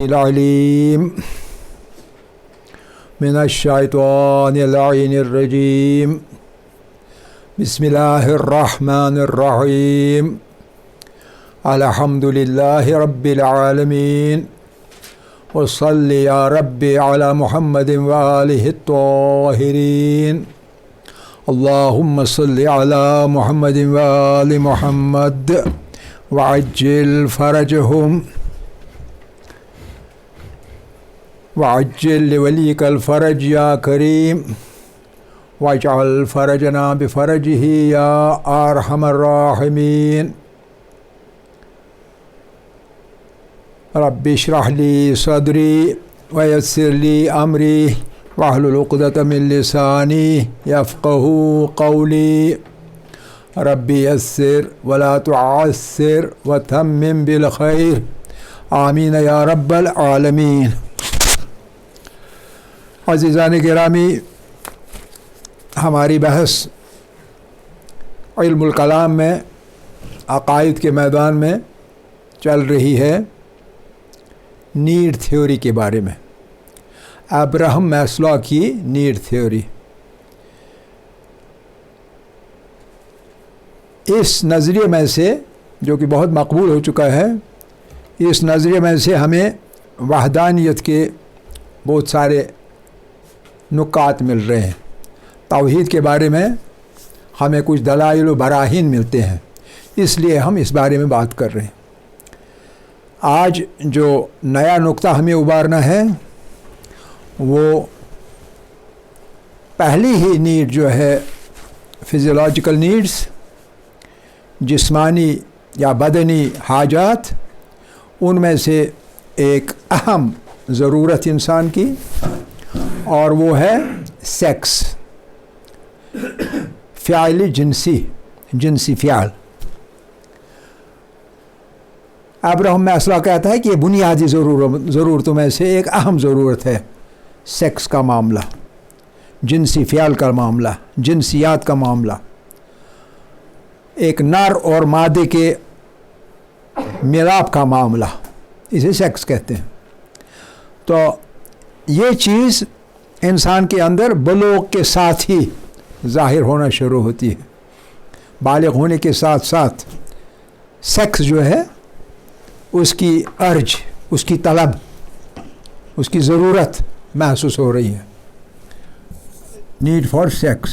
العليم من الشيطان اللعين الرجيم بسم الله الرحمن الرحيم الحمد لله رب العالمين وصل يا ربي على محمد وآله الطاهرين اللهم صل على محمد وآل محمد وعجل فرجهم وعجل لوليك الفرج يا كريم واجعل فرجنا بفرجه يا أرحم الراحمين رب اشرح لي صدري ويسر لي أمري واحلل عقدة من لساني يفقه قولي ربي يسر ولا تعسر وتمم بالخير آمین یا رب العالمین۔ عزیزان گرامی، ہماری بحث علم الکلام میں عقائد کے میدان میں چل رہی ہے نیڈ تھیوری کے بارے میں، ابراہم میسلو کی نیڈ تھیوری۔ اس نظریے میں سے جو کہ بہت مقبول ہو چکا ہے، اس نظریے میں سے ہمیں وحدانیت کے بہت سارے نکات مل رہے ہیں، توحید کے بارے میں ہمیں کچھ دلائل و براہین ملتے ہیں، اس لیے ہم اس بارے میں بات کر رہے ہیں۔ آج جو نیا نقطہ ہمیں ابارنا ہے وہ پہلی ہی نیڈ جو ہے فزیولوجیکل نیڈز، جسمانی یا بدنی حاجات، ان میں سے ایک اہم ضرورت انسان کی، اور وہ ہے سیکس، فعل جنسی فعل۔ ابراہم میسلو کہتا ہے کہ یہ بنیادی ضرورتوں میں سے ایک اہم ضرورت ہے سیکس کا معاملہ، جنسی فعل کا معاملہ، جنسیات کا معاملہ، ایک نر اور مادے کے ملاپ کا معاملہ، اسے سیکس کہتے ہیں۔ تو یہ چیز انسان کے اندر بلوغ کے ساتھ ہی ظاہر ہونا شروع ہوتی ہے، بالغ ہونے کے ساتھ ساتھ سیکس جو ہے اس کی ارج، اس کی طلب، اس کی ضرورت محسوس ہو رہی ہے، need for sex.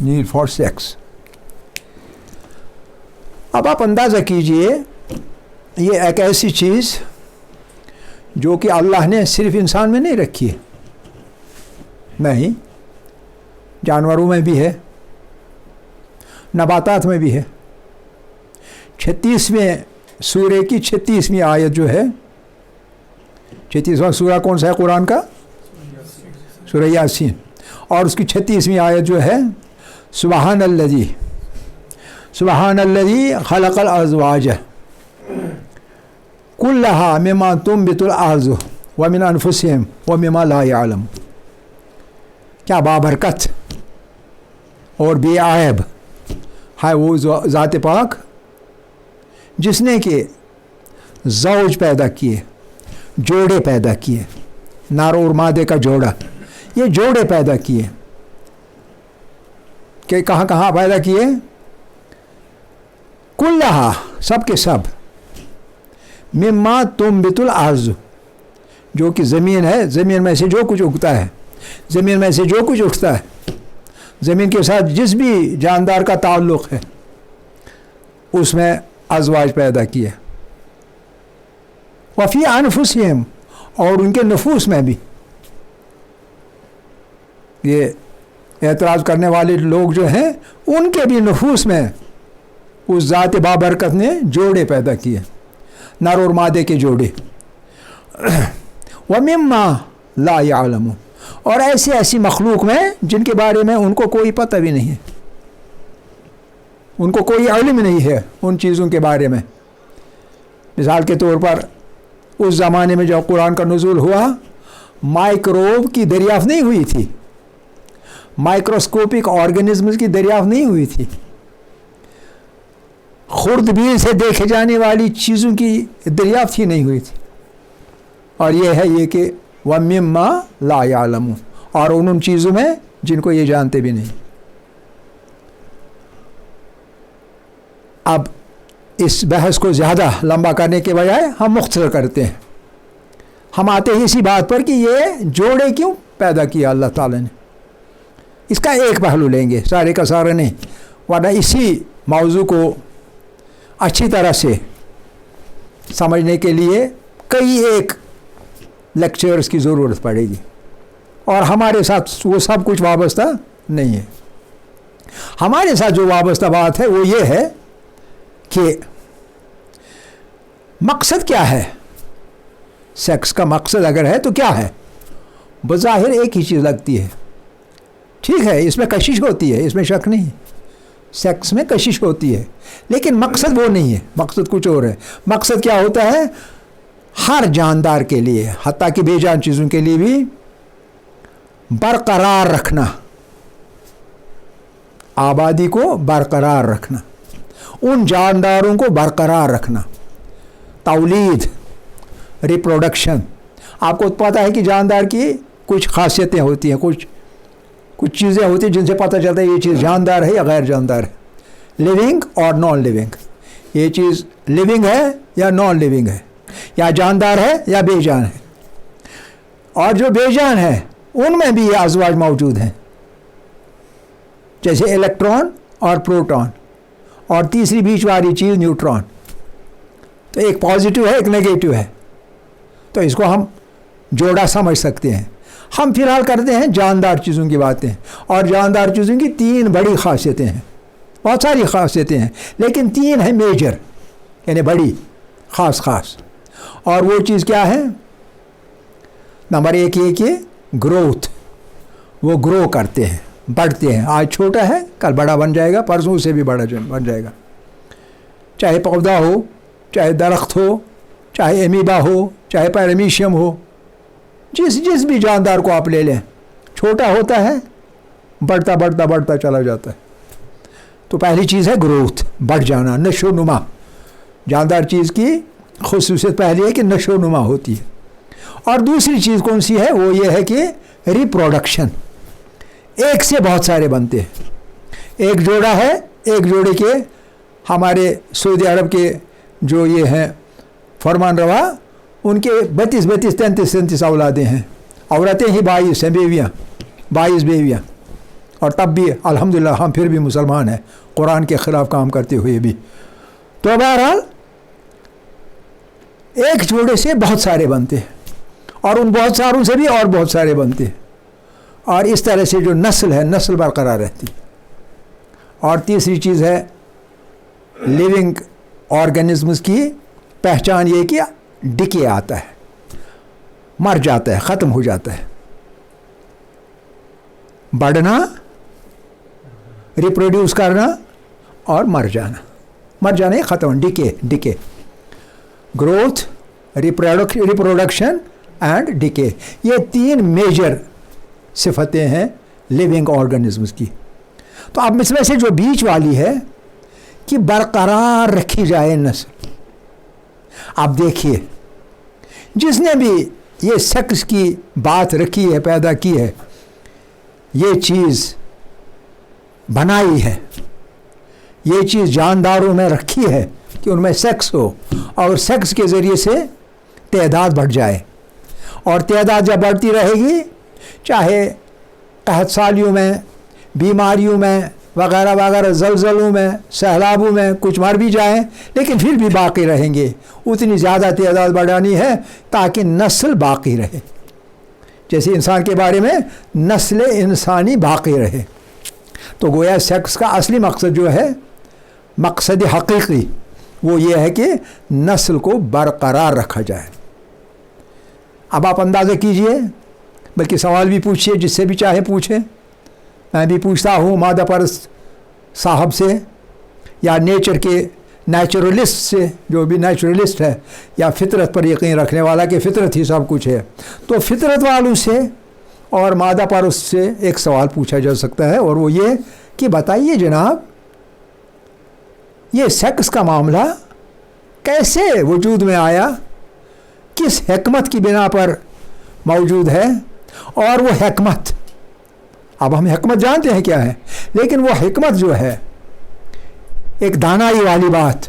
Need for sex. اب آپ اندازہ کیجئے، یہ ایک ایسی چیز جو کہ اللہ نے صرف انسان میں نہیں رکھی ہے، نہیں، جانوروں میں بھی ہے، نباتات میں بھی ہے۔ 36ویں سورہ کی 36ویں آیت جو ہے، 36واں سورہ کون سا ہے قرآن کا؟ سورہ یاسین، اور اس کی 36ویں آیت جو ہے سبحان الذی خلق الازواج کلھا مما تنبت الارض ومن انفسہم ومما لا یعلمون۔ کیا بابرکت اور بے عیب ہے وہ ذات پاک جس نے کہ زوج پیدا کیے، جوڑے پیدا کیے، نر اور مادے کا جوڑا، یہ جوڑے پیدا کیے، کہ کہاں کہاں پیدا کیے؟ کلھا، سب کے سب، مما تنبت الارض، جو کہ زمین ہے، زمین میں سے جو کچھ اگتا ہے، زمین میں سے جو کچھ اٹھتا ہے، زمین کے ساتھ جس بھی جاندار کا تعلق ہے، اس میں ازواج پیدا کیے، وفی انفسہم، اور ان کے نفوس میں بھی۔ یہ اعتراض کرنے والے لوگ جو ہیں، ان کے بھی نفوس میں اس ذات بابرکت نے جوڑے پیدا کیے، نر اور مادے کے جوڑے۔ وَمِمَّا لَا يَعْلَمُونَ، اور ایسی مخلوق میں جن کے بارے میں ان کو کوئی پتہ بھی نہیں ہے، ان کو کوئی علم نہیں ہے ان چیزوں کے بارے میں۔ مثال کے طور پر اس زمانے میں جب قرآن کا نزول ہوا، مائکروب کی دریافت نہیں ہوئی تھی، مائکروسکوپک آرگنزمز کی دریافت نہیں ہوئی تھی، خوردبین سے دیکھے جانے والی چیزوں کی دریافت ہی نہیں ہوئی تھی. اور یہ ہے یہ کہ وَمِمَّا لَا يَعْلَمُونَ، اور ان چیزوں میں جن کو یہ جانتے بھی نہیں. اب اس بحث کو زیادہ لمبا کرنے کے بجائے ہم مختصر کرتے ہیں. ہم آتے ہیں اسی بات پر کہ یہ جوڑے کیوں پیدا کیا اللہ تعالیٰ نے. اس کا ایک پہلو لیں گے، سارے کا سارا نہیں، ورنہ اسی موضوع کو اچھی طرح سے سمجھنے کے لیے کئی ایک لیکچرز کی ضرورت پڑے گی، اور ہمارے ساتھ وہ سب کچھ وابستہ نہیں ہے. ہمارے ساتھ جو وابستہ بات ہے وہ یہ ہے کہ مقصد کیا ہے. سیکس کا مقصد اگر ہے تو کیا ہے؟ بظاہر ایک ہی چیز لگتی ہے. ٹھیک ہے، اس میں کشش ہوتی ہے، اس میں شک نہیں، سیکس میں کشش ہوتی ہے، لیکن مقصد وہ نہیں ہے. مقصد کچھ اور ہے. مقصد کیا ہوتا ہے؟ ہر جاندار کے لیے، حتیٰ کہ بے جان چیزوں کے لیے بھی برقرار رکھنا، آبادی کو برقرار رکھنا، ان جانداروں کو برقرار رکھنا، تولید، ریپروڈکشن. آپ کو پتہ ہے کہ جاندار کی کچھ خاصیتیں ہوتی ہیں، کچھ چیزیں ہوتی ہیں جن سے پتہ چلتا ہے یہ چیز جاندار ہے یا غیر جاندار ہے، لیونگ اور نان لیونگ. یہ چیز لیونگ ہے یا نان لیونگ ہے، یا جاندار ہے یا بے جان ہے. اور جو بے جان ہے ان میں بھی یہ ازواج موجود ہیں، جیسے الیکٹران اور پروٹون، اور تیسری بیچ والی چیز نیوٹران. تو ایک پازیٹیو ہے، ایک نیگیٹو ہے. تو اس کو ہم جوڑا سمجھ سکتے ہیں. ہم فی الحال کرتے ہیں جاندار چیزوں کی باتیں، اور جاندار چیزوں کی 3 بڑی خاصیتیں ہیں. بہت ساری خاصیتیں ہیں لیکن 3 ہیں میجر، یعنی بڑی، خاص. اور وہ چیز کیا ہے؟ نمبر 1 یہ کہ گروتھ، وہ گرو کرتے ہیں، بڑھتے ہیں. آج چھوٹا ہے، کل بڑا بن جائے گا، پرسوں سے بھی بڑا بن جائے گا. چاہے پودا ہو، چاہے درخت ہو، چاہے ایمیبا ہو، چاہے پیرامیشیم ہو، جس بھی جاندار کو آپ لے لیں، چھوٹا ہوتا ہے، بڑھتا چلا جاتا ہے. تو پہلی چیز ہے گروتھ، بڑھ جانا، نشو و نما. جاندار چیز کی خصوصیت پہلی ہے کہ نشو و نما ہوتی ہے. اور دوسری چیز کون سی ہے؟ وہ یہ ہے کہ ریپروڈکشن. ایک سے بہت سارے بنتے ہیں. ایک جوڑا ہے، ایک جوڑے کے ہمارے سعودی عرب کے جو یہ ہیں فرمان روا، ان کے 32 33 اولادیں ہیں. عورتیں ہی 22 ہیں، بیویاں 22 بیویاں. اور تب بھی الحمدللہ ہم پھر بھی مسلمان ہیں، قرآن کے خلاف کام کرتے ہوئے بھی. تو بہرحال ایک جوڑے سے بہت سارے بنتے ہیں، اور ان بہت ساروں سے بھی اور بہت سارے بنتے ہیں. اور اس طرح سے جو نسل ہے، نسل برقرار رہتی. اور تیسری چیز ہے لیونگ آرگنزمز کی پہچان، یہ کہ ڈکے آتا ہے، مر جاتا ہے، ختم ہو جاتا ہے. بڑھنا، ریپروڈیوس کرنا، اور مر جانا ہی ختم. ڈکے، گروتھ، ریپروڈکشن اینڈ ڈکے. یہ 3 میجر صفتیں ہیں لیونگ آرگنزمز کی. تو اب اس میں سے جو بیچ والی ہے کہ برقرار رکھی جائے نسل. آپ دیکھیے، جس نے بھی یہ سیکس کی بات رکھی ہے، پیدا کی ہے، یہ چیز بنائی ہے، یہ چیز جانداروں میں رکھی ہے کہ ان میں سیکس ہو، اور سیکس کے ذریعے سے تعداد بڑھ جائے. اور تعداد جب بڑھتی رہے گی، چاہے قحط سالیوں میں، بیماریوں میں، وغیرہ وغیرہ، زلزلوں میں، سیلابوں میں کچھ مر بھی جائیں لیکن پھر بھی باقی رہیں گے. اتنی زیادہ تعداد بڑھانی ہے تاکہ نسل باقی رہے. جیسے انسان کے بارے میں نسل انسانی باقی رہے. تو گویا سیکس کا اصلی مقصد جو ہے، مقصد حقیقی، وہ یہ ہے کہ نسل کو برقرار رکھا جائے. اب آپ اندازہ کیجئے، بلکہ سوال بھی پوچھیے، جس سے بھی چاہے پوچھیں. میں بھی پوچھتا ہوں مادہ پرست صاحب سے، یا نیچر کے نیچرلسٹ سے، جو بھی نیچرلسٹ ہے، یا فطرت پر یقین رکھنے والا کہ فطرت ہی سب کچھ ہے. تو فطرت والوں سے اور مادہ پرست سے ایک سوال پوچھا جا سکتا ہے، اور وہ یہ کہ بتائیے جناب، یہ سیکس کا معاملہ کیسے وجود میں آیا، کس حکمت کی بنا پر موجود ہے، اور وہ حکمت، اب ہم حکمت جانتے ہیں کیا ہے، لیکن وہ حکمت جو ہے ایک دانائی والی بات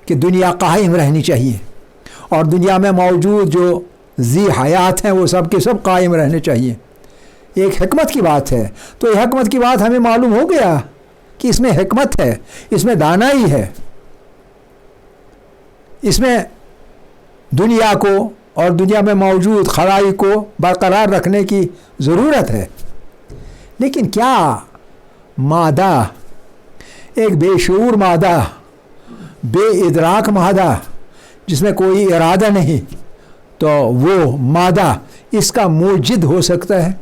کہ دنیا قائم رہنی چاہیے اور دنیا میں موجود جو ذی حیات ہیں وہ سب کے سب قائم رہنے چاہیے، ایک حکمت کی بات ہے۔ تو یہ حکمت کی بات ہمیں معلوم ہو گیا کہ اس میں حکمت ہے، اس میں دانائی ہے، اس میں دنیا کو اور دنیا میں موجود خلائق کو برقرار رکھنے کی ضرورت ہے۔ لیکن کیا مادہ، ایک بے شعور مادہ، بے ادراک مادہ جس میں کوئی ارادہ نہیں، تو وہ مادہ اس کا موجد ہو سکتا ہے؟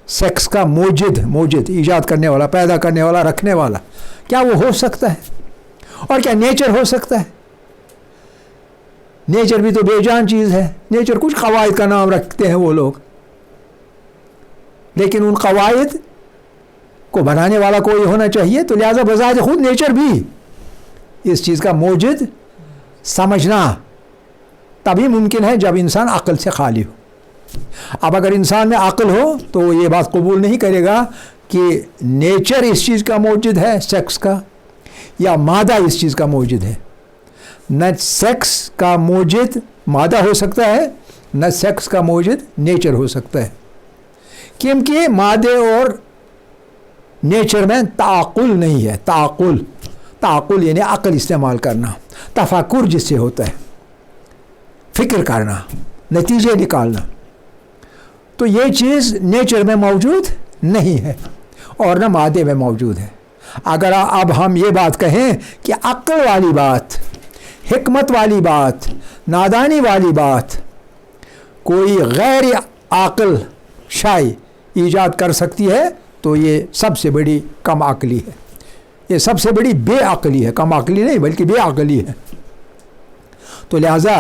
سیکس کا موجد ایجاد کرنے والا، پیدا کرنے والا، رکھنے والا، کیا وہ ہو سکتا ہے؟ اور کیا نیچر ہو سکتا ہے؟ نیچر بھی تو بے جان چیز ہے، نیچر کچھ قواعد کا نام رکھتے ہیں وہ لوگ، لیکن ان قواعد کو بنانے والا کوئی ہونا چاہیے، تو لہذا بذات خود نیچر بھی اس چیز کا موجد سمجھنا تبھی ممکن ہے جب انسان عقل سے خالی ہو۔ اب اگر انسان میں عقل ہو تو وہ یہ بات قبول نہیں کرے گا کہ نیچر اس چیز کا موجد ہے، سیکس کا، یا مادہ اس چیز کا موجد ہے۔ نہ سیکس کا موجد مادہ ہو سکتا ہے، نہ سیکس کا موجد نیچر ہو سکتا ہے، کیونکہ مادے اور نیچر میں تعقل نہیں ہے۔ تعقل یعنی عقل استعمال کرنا، تفکر جس سے ہوتا ہے، فکر کرنا، نتیجے نکالنا، تو یہ چیز نیچر میں موجود نہیں ہے اور نہ مادے میں موجود ہے۔ اگر اب ہم یہ بات کہیں کہ عقل والی بات، حکمت والی بات، نادانی والی بات کوئی غیر عاقل شے ایجاد کر سکتی ہے، تو یہ سب سے بڑی کم عقلی ہے، یہ سب سے بڑی بے عقلی ہے، کم عقلی نہیں بلکہ بے عقلی ہے۔ تو لہذا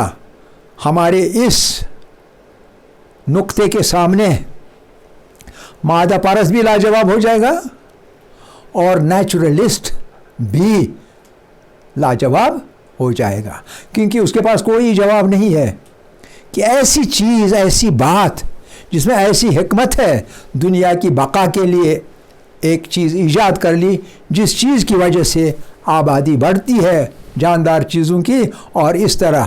ہمارے اس نقطے کے سامنے مادہ پرست بھی لاجواب ہو جائے گا اور نیچرلسٹ بھی لاجواب ہو جائے گا، کیونکہ اس کے پاس کوئی جواب نہیں ہے کہ ایسی چیز، ایسی بات جس میں ایسی حکمت ہے، دنیا کی بقا کے لیے ایک چیز ایجاد کر لی جس چیز کی وجہ سے آبادی بڑھتی ہے جاندار چیزوں کی، اور اس طرح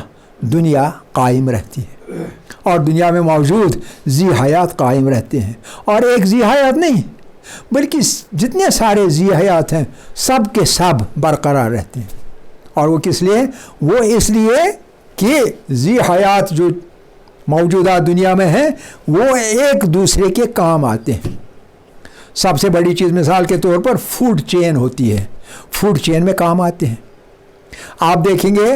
دنیا قائم رہتی ہے اور دنیا میں موجود ذی حیات قائم رہتے ہیں، اور ایک ذی حیات نہیں بلکہ جتنے سارے ذی حیات ہیں سب کے سب برقرار رہتے ہیں۔ اور وہ کس لیے؟ وہ اس لیے کہ ذی حیات جو موجودہ دنیا میں ہیں وہ ایک دوسرے کے کام آتے ہیں۔ سب سے بڑی چیز مثال کے طور پر فوڈ چین ہوتی ہے، فوڈ چین میں کام آتے ہیں۔ آپ دیکھیں گے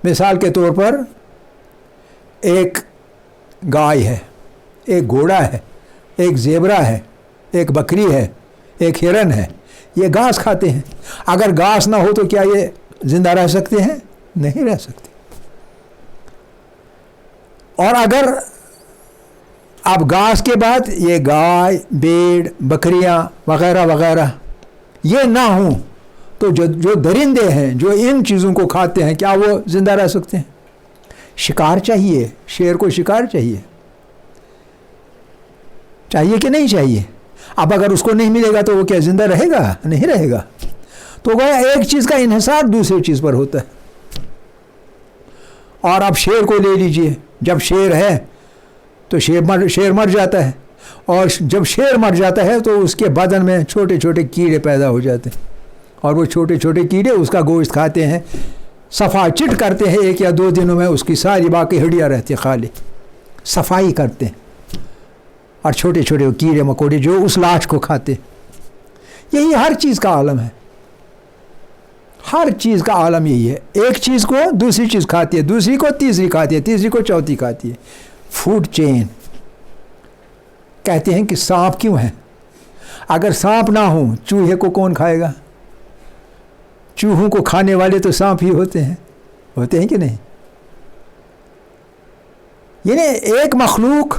مثال کے طور پر ایک گائے ہے، ایک گھوڑا ہے، ایک زیبرا ہے، ایک بکری ہے، ایک ہرن ہے، یہ گھاس کھاتے ہیں۔ اگر گھاس نہ ہو تو کیا یہ زندہ رہ سکتے ہیں؟ نہیں رہ سکتے۔ اور اگر اب گھاس کے بعد یہ گائے، بھیڑ، بکریاں وغیرہ وغیرہ یہ نہ ہوں تو جو درندے ہیں جو ان چیزوں کو کھاتے ہیں کیا وہ زندہ رہ سکتے ہیں؟ شکار چاہیے، شیر کو شکار چاہیے کہ نہیں چاہیے؟ اب اگر اس کو نہیں ملے گا تو وہ کیا زندہ رہے گا؟ نہیں رہے گا۔ تو گویا ایک چیز کا انحصار دوسری چیز پر ہوتا ہے۔ اور اب شیر کو لے لیجئے، جب شیر ہے تو شیر مر جاتا ہے، اور جب شیر مر جاتا ہے تو اس کے بدن میں چھوٹے چھوٹے کیڑے پیدا ہو جاتے ہیں، اور وہ چھوٹے چھوٹے کیڑے اس کا گوشت کھاتے ہیں، صفا چٹ کرتے ہیں، 1 یا 2 دنوں میں اس کی ساری باقی ہڈیاں رہتی ہیں خالی، صفائی کرتے ہیں، اور چھوٹے چھوٹے کیڑے مکوڑے جو اس لاش کو کھاتے ہیں۔ یہی ہر چیز کا عالم ہے، ہر چیز کا عالم یہی ہے، ایک چیز کو دوسری چیز کھاتی ہے، دوسری کو تیسری کھاتی ہے، تیسری کو چوتھی کھاتی ہے۔ فوڈ چین کہتے ہیں کہ سانپ کیوں ہیں؟ اگر سانپ نہ ہوں چوہے کو کون کھائے گا؟ چوہوں کو کھانے والے تو سانپ ہی ہوتے ہیں کہ نہیں؟ یعنی ایک مخلوق